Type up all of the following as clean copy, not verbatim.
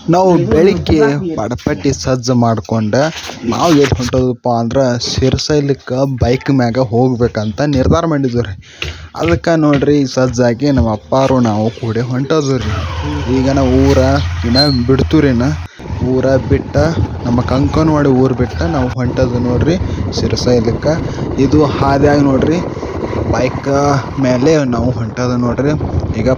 ನಾವು ಬೆಳಿಗ್ಗೆ ಪಟಪಟಿ ಸಜ್ಜು ಮಾಡ್ಕೊಂಡು ನಾವು ಎಲ್ಲಿ ಹೊಂಟೋದಪ್ಪ ಅಂದ್ರೆ ಶ್ರೀಶೈಲಕ್ಕೆ ಬೈಕ್ ಮ್ಯಾಗ ಹೋಗ್ಬೇಕಂತ ನಿರ್ಧಾರ ಮಾಡಿದ್ವಿ ರೀ. ಅದಕ್ಕೆ ನೋಡ್ರಿ ಸಜ್ಜಾಗಿ ನಮ್ಮ ಅಪ್ಪಾರು ನಾವು ಕೂಡಿ ಹೊಂಟೋದ್ವಿ ರೀ. ಈಗ ನಾವು ಇನ್ನೂ ಬಿಡ್ತೀವಿ ರೀ. ಊರ ಬಿಟ್ಟು ನಮ್ಮ ಕಂಕನವಾಡಿ ಊರು ಬಿಟ್ಟು ನಾವು ಹೊಂಟೋದು ನೋಡ್ರಿ ಶ್ರೀಶೈಲಕ್ಕೆ. ಇದು ಹಾದಿಯಾಗಿ ನೋಡ್ರಿ ಬೈಕ್ ಮೇಲೆ ನಾವು ಹೊಂಟೋದು ನೋಡ್ರಿ. ಈಗ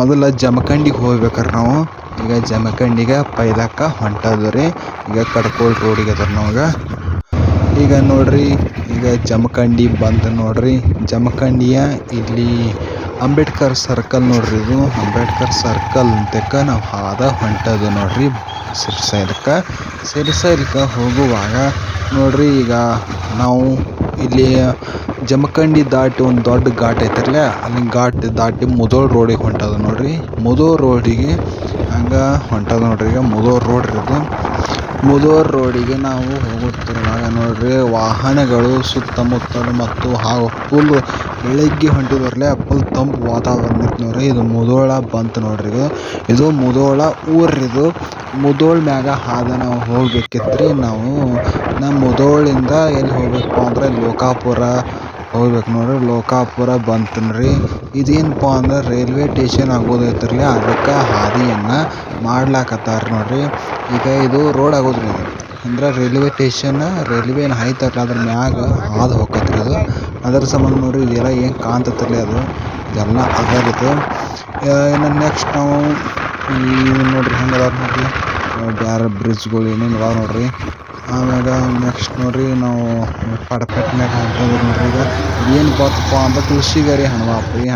ಮೊದಲು ಜಮಖಂಡಿಗೆ ಹೋಗ್ಬೇಕಾರೆ ನಾವು ಈಗ ಜಮಖಂಡಿಗೆ ಪೈಲಕ್ಕೆ ಹೊಂಟೋದು ರೀ. ಈಗ ಕಡ್ಕೋಳ ರೋಡಿಗೆ ಅದ ನಾವಾಗ ಈಗ ನೋಡ್ರಿ ಈಗ ಜಮಖಂಡಿ ಬಂತು ನೋಡ್ರಿ. ಜಮಖಂಡಿಯ ಇಲ್ಲಿ ಅಂಬೇಡ್ಕರ್ ಸರ್ಕಲ್ ನೋಡ್ರಿ. ಇದು ಅಂಬೇಡ್ಕರ್ ಸರ್ಕಲ್ ಅಂತಕ್ಕ ನಾವು ಹೊಂಟೋದು ನೋಡ್ರಿ ಶ್ರೀಶೈಲಕ್ಕೆ ಹೋಗುವಾಗ ನೋಡ್ರಿ. ಈಗ ನಾವು ಇಲ್ಲಿ ಜಮಖಂಡಿ ದಾಟಿ ಒಂದು ದೊಡ್ಡ ಘಾಟ್ ಐತಿರಲ್ಲ, ಅಲ್ಲಿ ಘಾಟ್ ದಾಟಿ ಮುಧೋಳ ರೋಡಿಗೆ ಹೊಂಟೋದು ನೋಡ್ರಿ. ಮುಧೋಳ ರೋಡಿಗೆ ಹಂಗೆ ಹೊಂಟೋದು ನೋಡ್ರಿ. ಈಗ ಮುಧೋಳ ರೋಡ್ ಇದು. ಮುಧೋಳ ರೋಡಿಗೆ ನಾವು ಹೋಗುತ್ತಿರುವಾಗ ನೋಡ್ರಿ ವಾಹನಗಳು ಸುತ್ತಮುತ್ತಲು ಮತ್ತು ಹಾಗೂ ಫುಲ್ ಬೆಳಗ್ಗೆ ಹೊಂಟಿದ್ರಲ್ಲೇ ಫುಲ್ ತಂಪು ವಾತಾವರಣ ಇತ್ತು ನೋಡ್ರಿ. ಇದು ಮುಧೋಳ ಬಂತು ನೋಡ್ರಿ. ಇದು ಮುಧೋಳ ಊರಿದು. ಮುಧೋಳ ಮ್ಯಾಗ ನಾವು ಹೋಗ್ಬೇಕಿತ್ರಿ. ನಮ್ಮ ಮುಧೋಳಿಂದ ಎಲ್ಲಿ ಹೋಗ್ಬೇಕು ಅಂದ್ರೆ ಲೋಕಾಪುರ ಹೋಗ್ಬೇಕು ನೋಡ್ರಿ. ಲೋಕಾಪುರ ಬಂತನ್ರಿ. ಇದೇನಪ್ಪ ಅಂದ್ರೆ ರೈಲ್ವೆ ಸ್ಟೇಷನ್ ಆಗೋದೈತಿರಲಿ, ಅದಕ್ಕೆ ಹಾದಿಯನ್ನು ಮಾಡ್ಲಾಕತ್ತಾರ ನೋಡ್ರಿ. ಈಗ ಇದು ರೋಡ್ ಆಗೋದ್ರಿ. ಅಂದ್ರೆ ರೈಲ್ವೆ ಸ್ಟೇಷನ್ ರೈಲ್ವೆ ಏನು ಹಾಯ್ತಾರಲ್ಲ ಅದ್ರ ಮ್ಯಾಗ ಹಾದು ಹೋಗತ್ರಿ ಅದು. ಅದರ ಸಂಬಂಧ ನೋಡ್ರಿ ಇದೆಲ್ಲ ಏನು ಕಾಣ್ತೈತಿರಲಿ ಅದು ಇದೆಲ್ಲ ಅದರದ್ದು. ಇನ್ನು ನೆಕ್ಸ್ಟ್ ನಾವು ನೋಡ್ರಿ ಹೆಂಗೆ ಅದಾವ ನೋಡ್ರಿ ಬೇರೆ ಬ್ರಿಡ್ಜ್ಗಳು ಏನೇನು ಅದಾವ ನೋಡ್ರಿ. ಆಮ್ಯಾಗ ನೆಕ್ಸ್ಟ್ ನೋಡ್ರಿ ನಾವು ಪಟಪಟ್ನ್ಯಾಗ ಹೊಂಟೋದ್ರಿ ನೋಡ್ರಿ. ಈಗ ಏನು ಬರ್ತಪ್ಪ ಅಂದ್ರೆ ತುಳಸಿಗೇರಿ ಹನುಮಪ್ಪನ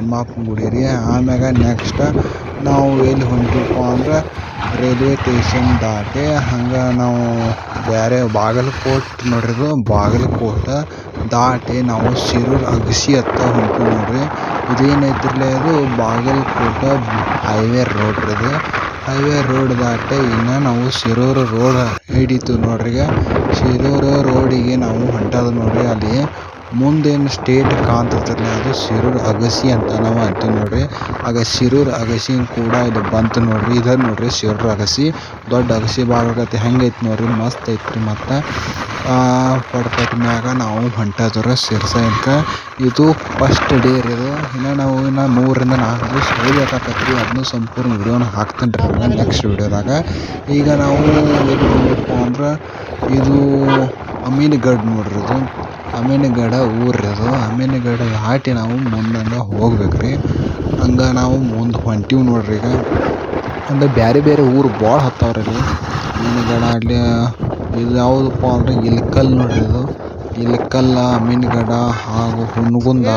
ಗುಡಿ ರೀ. ಆಮ್ಯಾಗ ನೆಕ್ಸ್ಟ್ ನಾವು ಎಲ್ಲಿ ಹೊಂಟಿವಪ್ಪ ಅಂದ್ರೆ ರೈಲ್ವೆ ಸ್ಟೇಷನ್ ದಾಟಿ ಹಂಗೆ ನಾವು ಬೇರೆ ಬಾಗಲಕೋಟೆ ನೋಡ್ರಿ. ಇದು ಬಾಗಲಕೋಟೆ ದಾಟಿ ನಾವು ಶಿರೂರು ಅಗಸಿ ಹತ್ತ ಹೊಂಟಿವಿ ನೋಡ್ರಿ. ಇದೇನೈತಿರಲಿ ಅದು ಬಾಗಲಕೋಟೆ ಹೈವೇ ರೋಡ್ ರೀ. ಇದು ಹೈವೇ ರೋಡ್ ದಾಟಿ ಇನ್ನು ನಾವು ಶಿರೂರು ರೋಡ್ ಹಿಡಿತೀವಿ ನೋಡ್ರಿ. ಈಗ ಶಿರೂರು ರೋಡಿಗೆ ನಾವು ಹೊಂಟೋದು ನೋಡ್ರಿ. ಅಲ್ಲಿ ಮುಂದೇನು ಸ್ಟೇಟ್ ಕಾಣ್ತಿರ್ತಿರಲಿ ಅದು ಶಿರೂರು ಅಗಸಿ ಅಂತ ನಾವು ಅಂತೀವಿ ನೋಡ್ರಿ. ಆಗ ಶಿರೂರು ಅಗಸಿ ಕೂಡ ಇದು ಬಂತು ನೋಡ್ರಿ. ಇದು ನೋಡ್ರಿ ಶಿರೂರು ಅಗಸಿ ದೊಡ್ಡ ಅಗಸಿ ಭಾಗಗತಿ ಹೆಂಗೈತಿ ನೋಡ್ರಿ, ಮಸ್ತ್ ಐತ್ರಿ. ಮತ್ತು ಪಟಪಟಿ ಮ್ಯಾಗ ನಾವು ಹೊಂಟೋದ್ರಿ ಶ್ರೀಶೈಲಕ್ಕೆ. ಇದು ಫಸ್ಟ್ ಡೇ ರೀ. ಇದು ಇನ್ನು 3 ರಿಂದ 4 ದಿವಸ ಹೋಗ್ಬೇಕಾಕತ್ರಿ. ಅದನ್ನು ಸಂಪೂರ್ಣ ವಿಡಿಯೋನ ಹಾಕ್ತೀನಿ ರೀ ನೆಕ್ಸ್ಟ್ ವಿಡಿಯೋದಾಗ. ಈಗ ನಾವು ಎಲ್ಲಿ ಹೋಗ್ಬೇಕಪ್ಪ ಅಂದ್ರೆ ಇದು ಅಮೀನಗಢ ನೋಡ್ರಿ. ಇದು ಅಮೀನಗಢ ಊರು ಇದು. ಅಮೀನಗಢ ದಾಟಿ ನಾವು ಮುಂದೆ ಹೋಗ್ಬೇಕ್ರಿ. ಹಂಗೆ ನಾವು ಮುಂದೆ ಹೊಂಟೀವಿ ನೋಡ್ರಿ. ಈಗ ಅಂದರೆ ಬೇರೆ ಊರು ಭಾಳ ಹತ್ತವ್ರಿ ಇಲ್ಲಿ. ಅಮೀನಗಢ ಅಲ್ಲಿ ಇದು ಯಾವುದಪ್ಪ ಅಂದರೆ ಇಳಕಲ್ ನೋಡ್ರಿ. ಇದು ಇಳಕಲ್, ಅಮೀನಗಢ ಹಾಗೂ ಹುನಗುಂದ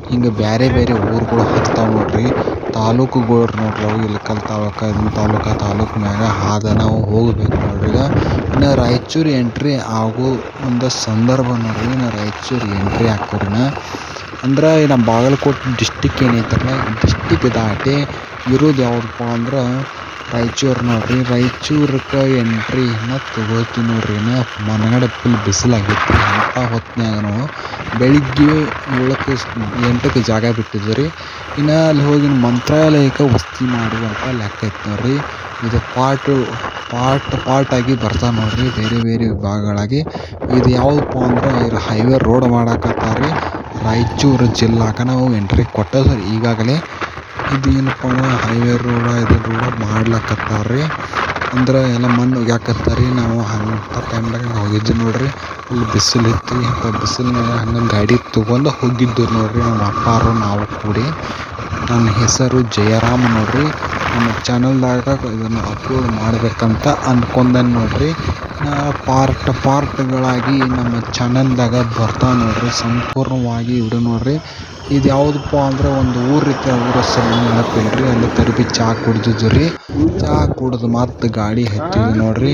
ಹಿಂಗೆ ಬೇರೆ ಊರುಗಳು ಹತ್ತಾವ ನೋಡ್ರಿ. ತಾಲೂಕುಗಳು ನೋಡ್ರಿ ಅವು. ಇಳಕಲ್ ತಾಲೂಕು, ಇದನ್ನ ತಾಲೂಕು ಮ್ಯಾಗ ಹಾದು ನಾವು ಹೋಗ್ಬೇಕು ನೋಡ್ರಿ. ಈಗ ಇನ್ನು ರಾಯಚೂರು ಎಂಟ್ರಿ ಆಗೋ ಒಂದು ಸಂದರ್ಭ ನೋಡ್ರಿ. ಇನ್ನು ರಾಯಚೂರು ಎಂಟ್ರಿ ಹಾಕೋರಿನ ಅಂದ್ರೆ ನಮ್ಮ ಬಾಗಲಕೋಟೆ ಡಿಸ್ಟಿಕ್ ಏನೈತಲ್ಲ, ಡಿಸ್ಟಿಕ್ ದಾಟಿ ಇರೋದು ಯಾವುದಪ್ಪ ಅಂದ್ರೆ ರಾಯಚೂರು ನೋಡ್ರಿ. ರಾಯಚೂರಕ್ಕೆ ಎಂಟ್ರಿ ತಗೋತೀವಿ ನೋಡ್ರಿ. ಇನ್ನು ಮನಗಡೆ ಫುಲ್ ಬಿಸಿಲಾಗೈತಿ. ಅಂಥ ಹೊತ್ತಿನಾಗ ನಾವು ಬೆಳಿಗ್ಗೆ 8ಕ್ಕೆ ಜಾಗ ಬಿಟ್ಟಿದ್ವಿ ರೀ. ಇನ್ನು ಅಲ್ಲಿ ಹೋಗಿ ಮಂತ್ರಾಲಯಕ್ಕೆ ವಸತಿ ಮಾಡುವಂಥ ಲೆಕ್ಕ ಐತೆ ನೋಡ್ರಿ. ಇದು ಪಾರ್ಟ್ ಆಗಿ ಬರ್ತಾವೆ ನೋಡ್ರಿ, ಬೇರೆ ವಿಭಾಗಗಳಾಗಿ. ಇದು ಯಾವುದಪ್ಪ ಅಂದ್ರೆ ಹೈವೇ ರೋಡ್ ಮಾಡಾಕತ್ತಾರೆ ರಾಯಚೂರು ಜಿಲ್ಲಾಕ. ನಾವು ಎಂಟ್ರಿ ಕೊಟ್ಟೋದು ಈಗಾಗಲೇ. ಇದು ಏನಪ್ಪ ಅಂದ್ರೆ ಹೈವೇ ರೋಡ್ ಮಾಡ್ಲಕತ್ತಾರ್ರಿ. ಅಂದ್ರೆ ಎಲ್ಲ ಮಣ್ಣು ಒಗ್ಯಾಕತ್ತಾರಿ. ನಾವು ಅಂಥ ಟೈಮ್ದಾಗ ಹೋಗಿದ್ವಿ ನೋಡ್ರಿ. ಇಲ್ಲಿ ಬಿಸಿಲಿತ್ತು. ಇಂಥ ಬಿಸಿಲಿನಾಗ ಹಂಗೆ ಗಾಡಿ ತೊಗೊಂಡು ಹೋಗಿದ್ದು ನೋಡ್ರಿ ನಮ್ಮ ಅಪ್ಪಾರು ನಾವು ಕೂಡಿ. ನನ್ನ ಹೆಸರು ಜಯರಾಮ್ ನೋಡ್ರಿ. ನಮ್ಮ ಚಾನಲ್ದಾಗ ಇದನ್ನು ಅಪ್ಲೋಡ್ ಮಾಡಬೇಕಂತ ಅಂದ್ಕೊಂಡೇನೆ ನೋಡ್ರಿ. ಪಾರ್ಟ್ಗಳಾಗಿ ನಮ್ಮ ಚಾನಲ್ದಾಗ ಬರ್ತಾವೆ ನೋಡ್ರಿ. ಸಂಪೂರ್ಣವಾಗಿ ವಿಡಿಯೋ ನೋಡ್ರಿ. ಇದು ಯಾವುದಪ್ಪ ಅಂದ್ರೆ ಒಂದು ಊರು ಐತಿ. ಊರ ಹೆಸರು ನೆನಪಿಲ್ರಿ. ಅಲ್ಲಿ ತರಬಿ ಚಹಾ ಕುಡಿದಿದ್ದು ರೀ. ಚಹಾ ಕುಡಿದು ಮತ್ತೆ ಗಾಡಿ ಹತ್ತಿದ್ವಿ ನೋಡ್ರಿ.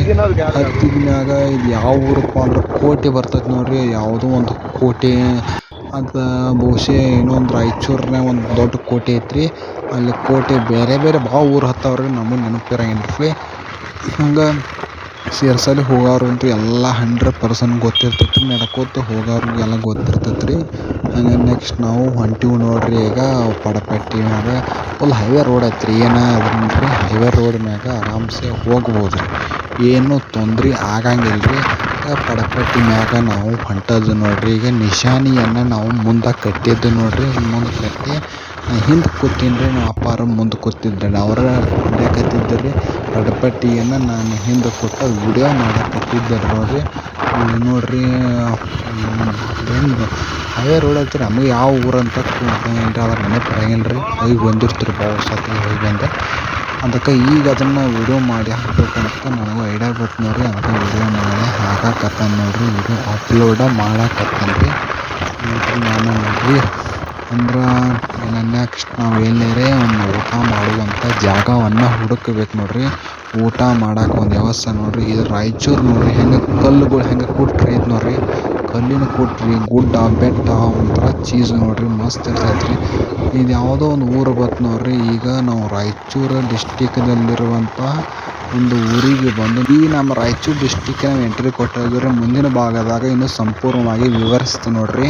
ಹತ್ತಿದ್ಮ್ಯಾಗ ಇದು ಯಾವ ಊರಪ್ಪ ಅಂದ್ರೆ ಕೋಟೆ ಬರ್ತೈತೆ ನೋಡ್ರಿ. ಯಾವುದೋ ಒಂದು ಕೋಟೆ ಅಂತ ಬಹುಶಃ ಇನ್ನೊಂದು ರಾಯಚೂರಿನಾಗ ಒಂದು ದೊಡ್ಡ ಕೋಟೆ ಐತ್ರಿ. ಅಲ್ಲಿ ಕೋಟೆ ಬೇರೆ ಭಾಳ ಊರು ಹತ್ತವ್ರಿ. ನಮಗೆ ನೆನಪಿರಂಗಿಲ್ಲ ರೀ. ಹಂಗೆ ಸೇರ್ಸಲಿ ಹೋಗೋರು ಅಂತೂ ಎಲ್ಲ 100% ಗೊತ್ತಿರ್ತೈತೆ ರೀ. ನಡ್ಕೋತ ಹೋಗೋರಿಗೆಲ್ಲ ಗೊತ್ತಿರ್ತೈತೆ ರೀ. ಹಂಗೆ ನೆಕ್ಸ್ಟ್ ನಾವು ಹೊಂಟೀವಿ ನೋಡ್ರಿ. ಈಗ ಪಡಪಟ್ಟಿ ಮ್ಯಾಗ ಫುಲ್ ಹೈವೇ ರೋಡ್ ಐತೆ ರೀ. ಏನು ಅದ್ರಿ ಹೈವೇ ರೋಡ್ ಮ್ಯಾಗ ಆರಾಮ್ಸೆ ಹೋಗ್ಬೋದು ರೀ. ಏನೂ ತೊಂದ್ರೆ ಆಗಂಗಿಲ್ಲ ರೀ. ಪಡಪಟ್ಟಿ ಮ್ಯಾಗ ನಾವು ಹೊಂಟದ್ದು ನೋಡ್ರಿ. ಈಗ ನಿಶಾನಿಯನ್ನು ನಾವು ಮುಂದೆ ಕಟ್ಟಿದ್ದು ನೋಡ್ರಿ. ಮುಂದೆ ಕಟ್ಟಿ ಹಿಂದೆ ಕೂತೀನಿ ರೀ. ನಮ್ಮ ಅಪ್ಪಾರು ಮುಂದೆ ಕೂತಿದ್ರಿ. ಅವ್ರ ಹಿಡಿಯಕತ್ತಿದ್ದರು ರೀ ಪಡಪಟ್ಟಿಯನ್ನು. ನಾನು ಹಿಂದೆ ಕೂತ ವಿಡಿಯೋ ಮಾಡಕತ್ತಿದ್ದೆ ನೋಡ್ರಿ. ನೋಡ್ರಿ ಏನು ಹೈವೇ ರೋಡ್ ಐತೆ ರೀ. ನಮಗೆ ಯಾವ ಊರಂತ ಏನ್ರಿ ಅದ್ರ ನೆನಪು ಬರಂಗಿಲ್ಲ ರೀ. ಹೋಗಿ ಬಂದಿರ್ತೀರಿ ಭಾಳ ಸತಿ ಹೋಗಿ ಬಂದೆ. ಅದಕ್ಕೆ ಈಗ ಅದನ್ನು ವಿಡಿಯೋ ಮಾಡಿ ಹಾಕ್ಬೇಕಂತ ನನಗೂ ಐಡಿಯಾ ಬತ್ತು ನೋಡ್ರಿ. ಅದಕ್ಕೆ ವಿಡಿಯೋ ಮಾಡಿ ಹಾಕಕತ್ತಾನ ನೋಡ್ರಿ. ವಿಡಿಯೋ ಅಪ್ಲೋಡ ಮಾಡಕತ್ತಾನ ರೀ. ನೋಡ್ರಿ ನಾನು ನೋಡ್ರಿ ಅಂದ್ರೆ ಇನ್ನು ನೆಕ್ಸ್ಟ್ ನಾವು ಎಲ್ಲರೇ ಒಂದು ಊಟ ಮಾಡುವಂಥ ಜಾಗವನ್ನು ಹುಡುಕಬೇಕು ನೋಡ್ರಿ. ಊಟ ಮಾಡೋಕೆ ಒಂದು ವ್ಯವಸ್ಥೆ ನೋಡ್ರಿ. ಇದು ರಾಯಚೂರು ನೋಡ್ರಿ. ಹೆಂಗೆ ಕಲ್ಲುಗಳು ಹೆಂಗೆ ಕೂಟ್ರಿ ಐತೆ ನೋಡ್ರಿ. ಕಲ್ಲಿನ ಕೂಟ್ರಿ, ಗುಡ್ಡ ಬೆಟ್ಟ ಒಂಥರ ಚೀಸ್ ನೋಡ್ರಿ. ಮಸ್ತ್ ಇರ್ತೈತೆ ರೀ. ಇದು ಯಾವುದೋ ಒಂದು ಊರು ಬತ್ತು ನೋಡ್ರಿ. ಈಗ ನಾವು ರಾಯಚೂರು ಡಿಸ್ಟಿಕ್ದಲ್ಲಿರುವಂಥ ಒಂದು ಊರಿಗೆ ಬಂದು ಈ ನಮ್ಮ ರಾಯಚೂರು ಡಿಸ್ಟಿಕ್ಕಿನ ಎಂಟ್ರಿ ಕೊಟ್ಟಿದ್ರೆ ಮುಂದಿನ ಭಾಗದಾಗ ಇನ್ನೂ ಸಂಪೂರ್ಣವಾಗಿ ವಿವರಿಸ್ತೀನಿ ನೋಡ್ರಿ.